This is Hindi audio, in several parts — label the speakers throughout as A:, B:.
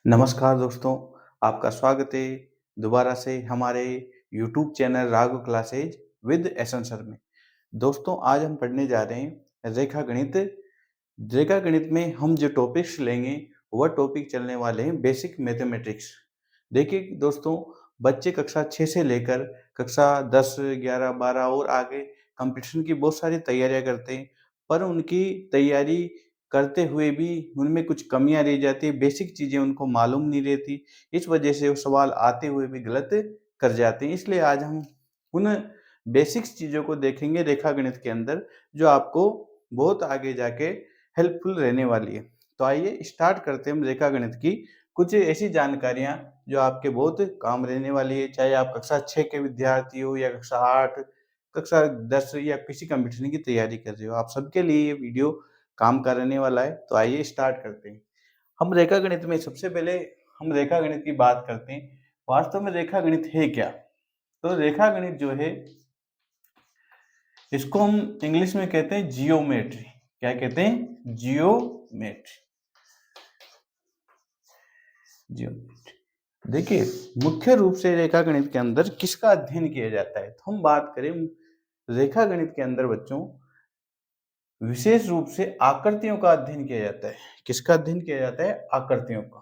A: नमस्कार दोस्तों, आपका स्वागत है दोबारा से हमारे YouTube channel Raghav classes with essence sir में। दोस्तों, आज हम पढ़ने जा रहे हैं रेखा गणित। रेखा गणित में हम जो टॉपिक्स लेंगे वह टॉपिक चलने वाले हैं बेसिक मैथमेटिक्स। देखिए दोस्तों, बच्चे कक्षा 6 से लेकर कक्षा 10, 11, 12 और आगे कंपटीशन की बहुत सारी तैयारियां करते हैं, पर उनकी तैयारी करते हुए भी उनमें कुछ कमियां रह जाती है, बेसिक चीजें उनको मालूम नहीं रहती। इस वजह से वो सवाल आते हुए भी गलत कर जाते हैं। इसलिए आज हम उन बेसिक्स चीजों को देखेंगे रेखा गणित के अंदर, जो आपको बहुत आगे जाके हेल्पफुल रहने वाली है। तो आइए स्टार्ट करते हैं हम रेखा गणित की कुछ ऐसी जानकारियां जो आपके बहुत काम रहने वाली है, चाहे आप कक्षा 6 के विद्यार्थी हो या कक्षा 8, कक्षा 10 या किसी कंपटीशन की तैयारी कर रहे हो। आप सबके लिए ये वीडियो काम का रहने वाला है। तो आइए स्टार्ट करते हैं। हम रेखा गणित में सबसे पहले हम रेखा गणित की बात करते हैं। वास्तव में रेखा गणित है क्या? तो रेखा गणित जो है, इसको हम इंग्लिश में कहते हैं जियोमेट्री। क्या कहते हैं? जियोमेट्री। जियोमेट्री। देखिए, मुख्य रूप से रेखा गणित के अंदर किसका अध्ययन किया जाता है? तो हम बात करें रेखा गणित के अंदर बच्चों, विशेष रूप से आकृतियों का अध्ययन किया जाता है। किसका अध्ययन किया जाता है? आकृतियों का।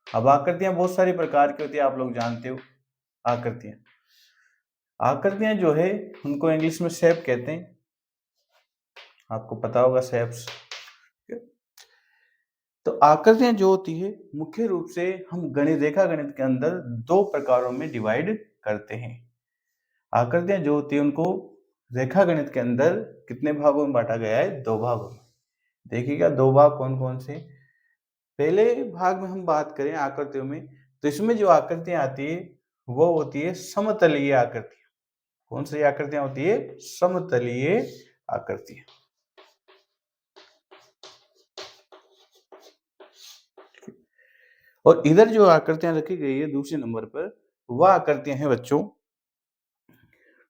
A: अब आकृतियां बहुत सारी प्रकार की होती है, आप लोग जानते हो। आकृतियां आकृतियां जो है उनको इंग्लिश में शेप कहते हैं। आपको पता होगा शेप्स। तो आकृतियां जो होती है मुख्य रूप से हम गणित रेखा गणित के अंदर दो प्रकारों में डिवाइड करते हैं। आकृतियां जो होती है उनको रेखा गणित के अंदर कितने भागों में बांटा गया है? दो भागों में। देखिएगा दो भाग कौन कौन से। पहले भाग में हम बात करें आकृतियों में, तो इसमें जो आकृतियां आती है वो होती है समतलीय आकृतियां। कौन सी आकृतियां होती है? समतलीय आकृतियां। और इधर जो आकृतियां रखी गई है दूसरे नंबर पर, वह आकृतियां हैं बच्चों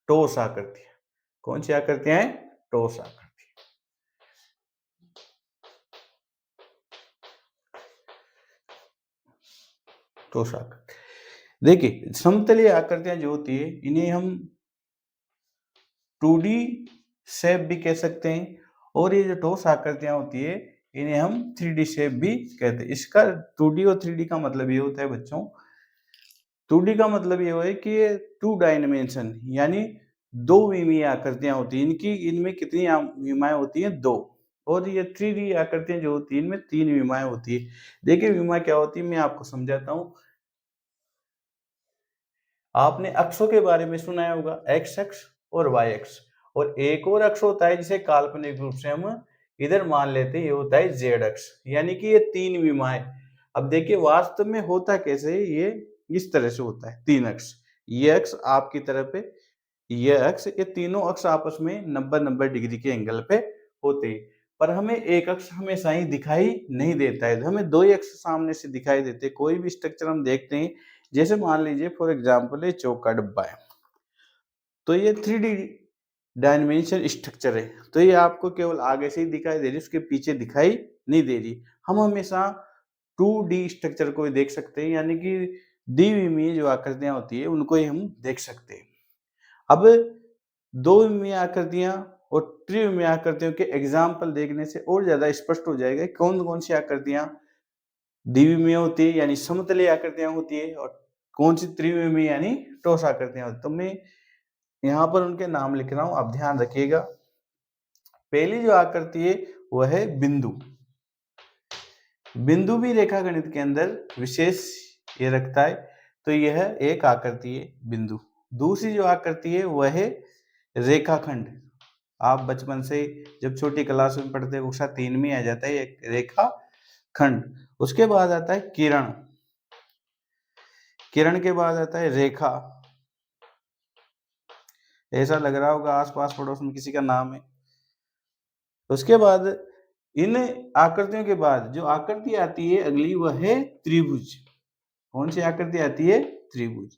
A: ठोस आकृतियां। कौन सी आकृतियां हैं? ठोस आकृतियां। ठोस आकृति। देखिए, समतलीय आकृतियां जो होती है इन्हें हम 2D शेप भी कह सकते हैं, और ये जो ठोस आकृतियां होती है इन्हें हम 3D शेप भी कहते हैं। इसका 2D और 3D का मतलब ये होता है बच्चों, 2D का मतलब ये है कि ये 2 डायमेंशन यानी दो विमीय आकृतियां होती हैं। इनमें कितनी विमाएं होती हैं? दो। और ये 3D आकृतियां जो होती है इनमें तीन विमाएं होती है। देखिए विमा क्या होती है, मैं आपको समझाता हूँ। आपने अक्षों के बारे में सुना होगा, एक्स अक्ष और वाई अक्ष, और एक और अक्ष होता है जिसे काल्पनिक रूप से हम इधर मान लेते हैं, ये होता है जेड अक्ष। यानी कि ये तीन विमाएं। अब देखिए वास्तव में होता कैसे है, ये इस तरह से होता है। तीन अक्ष, ये अक्ष आपकी तरफ है, ये अक्ष, ये तीनों अक्ष आपस में 90-90 डिग्री के एंगल पे होते हैं। पर हमें एक अक्ष हमेशा ही दिखाई नहीं देता है, हमें दो ही अक्ष सामने से दिखाई देते हैं। कोई भी स्ट्रक्चर हम देखते हैं, जैसे मान लीजिए फॉर एग्जांपल ये चौका डब्बा है, तो ये 3D डायमेंशन स्ट्रक्चर है, तो ये आपको केवल आगे से ही दिखाई दे रही है, उसके पीछे दिखाई नहीं दे रही। हम हमेशा 2D स्ट्रक्चर को ही देख सकते हैं, यानी कि द्विविमीय जो आकृतियां होती है उनको ही हम देख सकते हैं। अब दो विमीय आकृतियां और त्रिविमीय आकृतियों के एग्जाम्पल देखने से और ज्यादा स्पष्ट हो जाएगा कौन कौन सी आकृतियां द्विविमीय होती है यानी समतलीय आकृतियां होती है, और कौन सी त्रिविमीय यानी ठोस आकृतियां होती है। तो मैं यहाँ पर उनके नाम लिख रहा हूं, आप ध्यान रखिएगा। पहली जो आकृति है वह है बिंदु। बिंदु भी रेखा गणित के अंदर विशेष ये रखता है, तो यह एक आकृति है बिंदु। दूसरी जो आकृति है वह है रेखाखंड। आप बचपन से जब छोटी क्लास में पढ़ते हैं कक्षा 3 में आ जाता है एक रेखाखंड। उसके बाद आता है किरण, किरण के बाद आता है रेखा। ऐसा लग रहा होगा आसपास पड़ोस में किसी का नाम है। उसके बाद इन आकृतियों के बाद जो आकृति आती है अगली, वह है त्रिभुज। कौन सी आकृति आती है? त्रिभुज।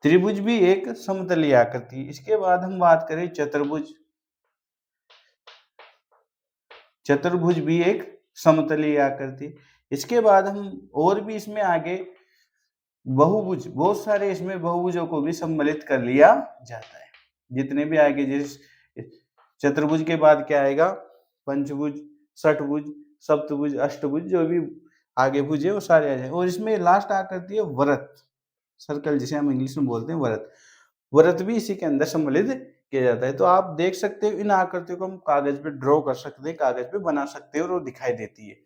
A: त्रिभुज भी एक समतलीय आकृति। इसके बाद हम बात करें चतुर्भुज। चतुर्भुज भी एक समतलीय आकृति। इसके बाद हम और भी इसमें आगे बहुभुज, बहुत सारे इसमें बहुभुजों को भी सम्मिलित कर लिया जाता है। जितने भी आगे जिस चतुर्भुज के बाद क्या आएगा, पंचभुज, षटभुज, सप्तभुज, अष्टभुज, जो भी आगे भुज है वो सारे आ जाए। और इसमें लास्ट आकृति है वृत्त, सर्कल जिसे हम इंग्लिश में बोलते हैं वृत्त। वृत्त भी इसी के अंदर सम्मिलित किया जाता है। तो आप देख सकते हो इन आकृतियों को हम कागज पे ड्रॉ कर सकते हैं, कागज पे बना सकते हैं और वो दिखाई देती है।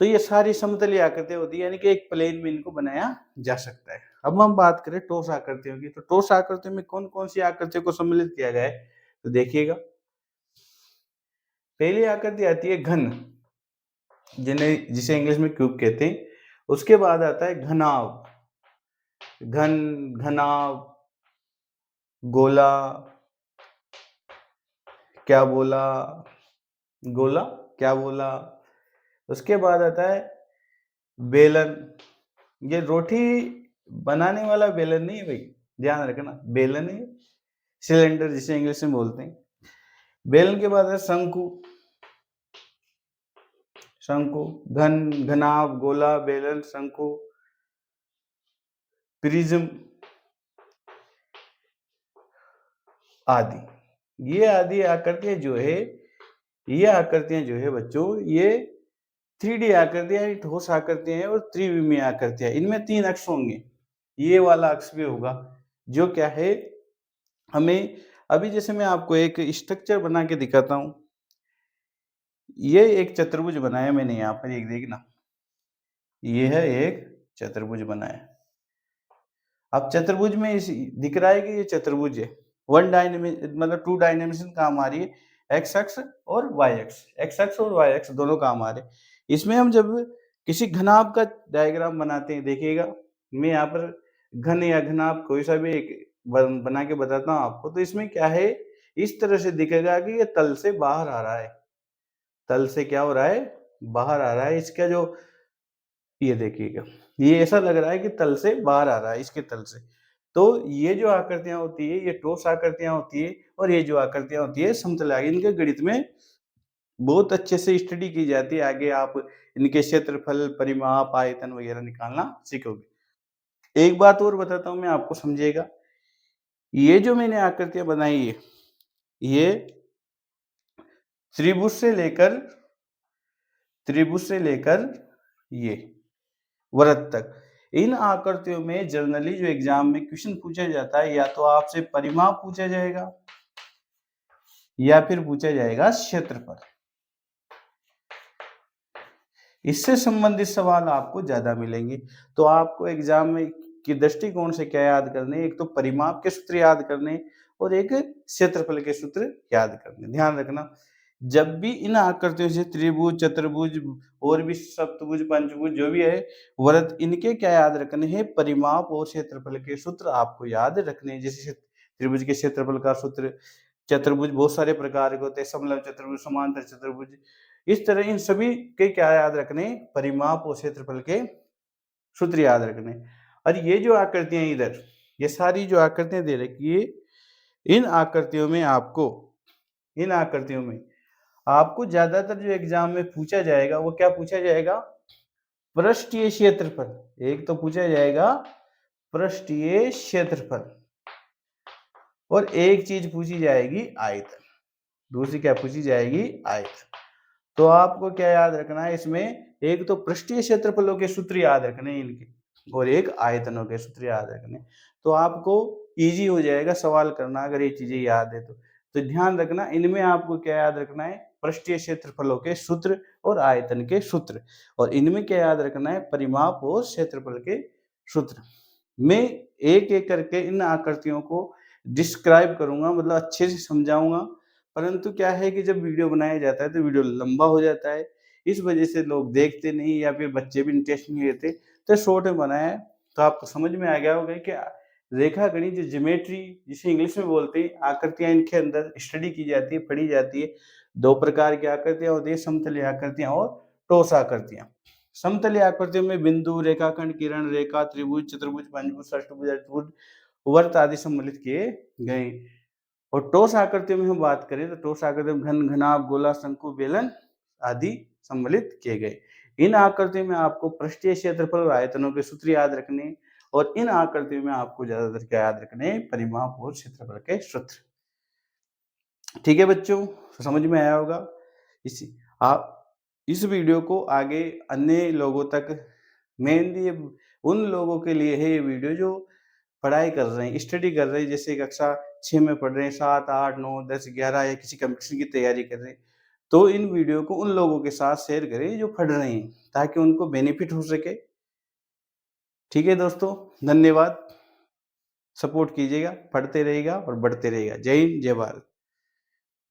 A: तो ये सारी समतलीय आकृतियां होती है, यानी कि एक प्लेन में इनको बनाया जा सकता है। अब हम बात करें ठोस आकृतियों की, तो ठोस आकृतियों में कौन कौन सी आकृतियों को सम्मिलित किया गया है, तो देखिएगा। पहली आकृति आती है घन, जिसे इंग्लिश में क्यूब कहते हैं। उसके बाद आता है घनाभ, घन, घनाभ, गोला, क्या बोला, गोला, क्या बोला। उसके बाद आता है बेलन। ये रोटी बनाने वाला बेलन नहीं है भाई, ध्यान रखना, बेलन है, सिलेंडर जिसे इंग्लिश में बोलते हैं। बेलन के बाद है शंकु, शंकु, घन, घनाभ, गोला, बेलन, शंकु, प्रिज्म आदि। ये आदि आकृतियां जो है, ये आकृतियां जो है बच्चों, ये 3D आकृतियां, ठोस आकृतियां हैं और त्रिविमीय आकृतियां। इनमें 3 अक्ष होंगे, ये वाला अक्ष भी होगा, जो क्या है हमें, अभी जैसे मैं आपको एक स्ट्रक्चर बना के दिखाता हूं। ये एक चतुर्भुज बनाया मैंने यहाँ पर, एक देखना, ये है एक चतुर्भुज बनाया। अब चतुर्भुज में इस दिख रहा है कि ये चतुर्भुज है, वन डायमेंशन, मतलब 2 डायमेंशन काम आ रही है, एक्स अक्ष और वाई अक्ष, एक्स अक्ष और वाई अक्ष दोनों काम आ रहे हैं। इसमें हम जब किसी घनाभ का डायग्राम बनाते हैं, देखिएगा मैं यहाँ पर घन या घनाभ कोई सा भी एक बना के बताता हूँ आपको। तो इसमें क्या है, इस तरह से दिखेगा कि ये तल से बाहर आ रहा है, तल से क्या हो रहा है, बाहर आ रहा है। इसका जो ये देखिएगा, ये ऐसा लग रहा है कि तल से बाहर आ रहा है, इसके तल से। तो ये जो आकृतियां होती है, ये ठोस आकृतियां होती है, और ये जो आकृतियां होती है समतल। इनके गणित में बहुत अच्छे से स्टडी की जाती है, आगे आप इनके क्षेत्रफल, परिमाप, आयतन वगैरह निकालना सीखोगे। एक बात और बताता हूं मैं आपको, समझिएगा। ये जो मैंने आकृतियां बनाई है, ये त्रिभुज से लेकर ये वृत्त तक, इन आकृतियों में जनरली जो एग्जाम में क्वेश्चन पूछा जाता है, या तो आपसे परिमाप पूछा जाएगा या फिर पूछा जाएगा क्षेत्रफल। इससे संबंधित सवाल आपको ज्यादा मिलेंगे। तो आपको एग्जाम में की दृष्टिकोण से क्या याद करने, एक तो परिमाप के सूत्र याद करने और एक क्षेत्रफल के सूत्र याद करने। ध्यान रखना, जब भी इन आकृतियों से त्रिभुज, चतुर्भुज और भी सप्तभुज, पंचभुज जो भी है वृत्त, इनके क्या याद रखने हैं, परिमाप और क्षेत्रफल के सूत्र आपको याद रखने हैं। जैसे त्रिभुज के क्षेत्रफल का सूत्र, चतुर्भुज बहुत सारे प्रकार के होते हैं, समलंब चतुर्भुज, समांतर चतुर्भुज, इस तरह इन सभी के क्या याद रखने, परिमाप और क्षेत्रफल के सूत्र याद रखने। और ये जो आकृतियां इधर, ये सारी जो आकृतियां दे रखी है, इन आकृतियों में आपको ज्यादातर जो एग्जाम में पूछा जाएगा, वो क्या पूछा जाएगा, पृष्ठीय क्षेत्रफल। एक तो पूछा जाएगा पृष्ठीय क्षेत्रफल, और एक चीज पूछी जाएगी आयतन, दूसरी क्या पूछी जाएगी, आयतन। तो आपको क्या याद रखना है इसमें, एक तो पृष्ठीय क्षेत्रफलों के सूत्र याद रखने इनके, और एक आयतनों के सूत्र याद रखने। तो आपको इजी हो जाएगा सवाल करना अगर ये चीजें याद है तो ध्यान रखना, इनमें आपको क्या याद रखना है, पृष्ठीय क्षेत्रफलों के सूत्र और आयतन के सूत्र, और इनमें क्या याद रखना है, परिमाप और क्षेत्रफल के सूत्र। मैं एक एक करके इन आकृतियों को डिस्क्राइब करूंगा, मतलब अच्छे से समझाऊंगा। परंतु क्या है कि जब वीडियो बनाया जाता है तो वीडियो लंबा हो जाता है, इस वजह से लोग देखते नहीं, या फिर बच्चे भी इंटरेस्ट नहीं लेते। तो शॉर्ट में बनाया है, तो आपको समझ में आ गया होगा कि रेखा गणित, जो ज्योमेट्री जिसे इंग्लिश में बोलते हैं, आकृतियां इनके अंदर स्टडी की जाती है, पढ़ी जाती है। 2 प्रकार की आकृतियां होती है, समतलीय आकृतियां और ठोस आकृतियां। समतलीय आकृतियों में बिंदु, रेखाखंड, किरण, रेखा, त्रिभुज, चतुर्भुज, पंचभुज, षष्ठभुज, अष्टभुज, वृत्त आदि सम्मिलित किए गए। और ठोस आकृतियों में हम बात करें तो ठोस आकृतियों में घन, घनाभ, गोला, शंकु, बेलन आदि सम्मिलित किए गए। इन आकृतियों में आपको पृष्ठीय क्षेत्रफल और आयतनों के सूत्र याद रखने और इन आकृतियों में आपको ज्यादातर क्या याद रखने, परिमाप और क्षेत्रफल के सूत्र। ठीक है बच्चों, समझ में आया होगा। इसी आप इस वीडियो को आगे अन्य लोगों तक, मेनली उन लोगों के लिए है ये वीडियो जो पढ़ाई कर रहे हैं, स्टडी कर रहे हैं, जैसे कक्षा 6 में पढ़ रहे हैं, 7, 8, 9, 10, 11 या किसी कंपटीशन की तैयारी कर रहे हैं। तो इन वीडियो को उन लोगों के साथ शेयर करें जो पढ़ रहे हैं, ताकि उनको बेनिफिट हो सके। ठीक है दोस्तों, धन्यवाद। सपोर्ट कीजिएगा, पढ़ते रहिएगा और बढ़ते रहिएगा। जय हिंद, जय भारत।